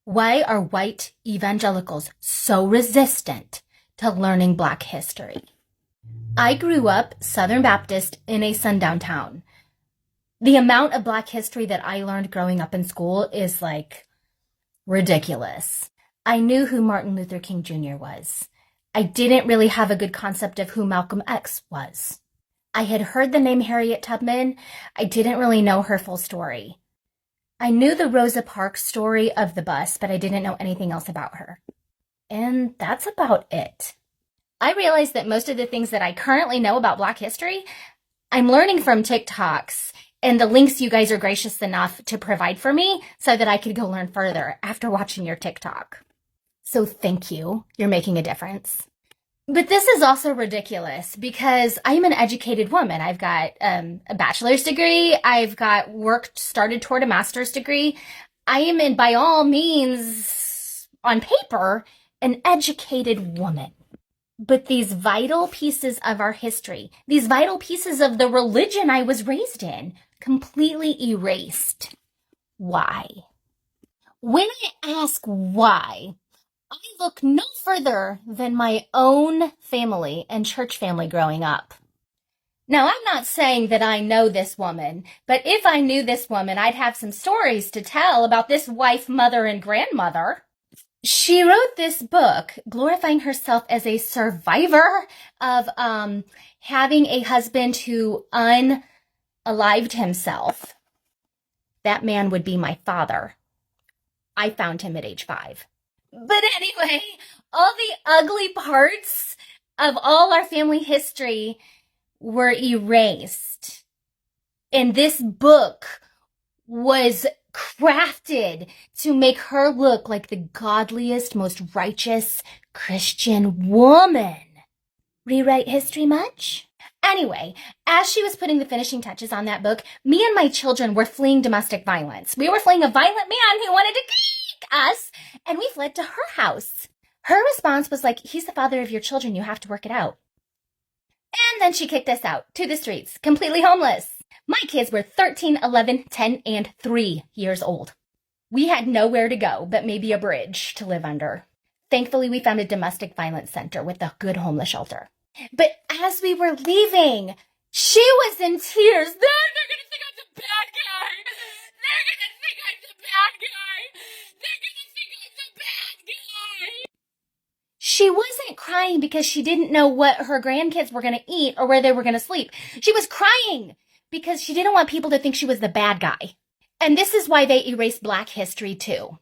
Why are white evangelicals so resistant to learning Black history? I grew up Southern Baptist in a sundown town. The amount of Black history that I learned growing up in school is ridiculous. I knew who Martin Luther King Jr. was. I didn't really have a good concept of who Malcolm X was. I had heard the name Harriet Tubman. I didn't really know her full story. I knew the Rosa Parks story of the bus, but I didn't know anything else about her. And that's about it. I realized that most of the things that I currently know about Black history, I'm learning from TikToks and the links you guys are gracious enough to provide for me so that I could go learn further after watching your TikTok. So thank you. You're making a difference. But this is also ridiculous because I'm an educated woman. I've got a bachelor's degree. I've got work started toward a master's degree. I am, by all means, on paper, an educated woman. But these vital pieces of our history, these vital pieces of the religion I was raised in, completely erased. Why? When I ask why, I look no further than my own family and church family growing up. Now, I'm not saying that I know this woman, but if I knew this woman, I'd have some stories to tell about this wife, mother, and grandmother. She wrote this book glorifying herself as a survivor of having a husband who unalived himself. That man would be my father. I found him at age 5. But anyway, all the ugly parts of all our family history were erased. And this book was crafted to make her look like the godliest, most righteous Christian woman. Rewrite history much? Anyway, as she was putting the finishing touches on that book, me and my children were fleeing domestic violence. We were fleeing a violent man who wanted to kick us, and we fled to her house. Her response was like, he's the father of your children, you have to work it out. And then she kicked us out to the streets, completely homeless. My kids were 13, 11, 10, and 3 years old. We had nowhere to go but maybe a bridge to live under. Thankfully, we found a domestic violence center with a good homeless shelter. But as we were leaving, she was in tears. They're going to think I'm the bad guy. They're going to think I'm the bad guy. They're going to think I'm the bad guy. She wasn't crying because she didn't know what her grandkids were going to eat or where they were going to sleep. She was crying because she didn't want people to think she was the bad guy. And this is why they erased Black history too.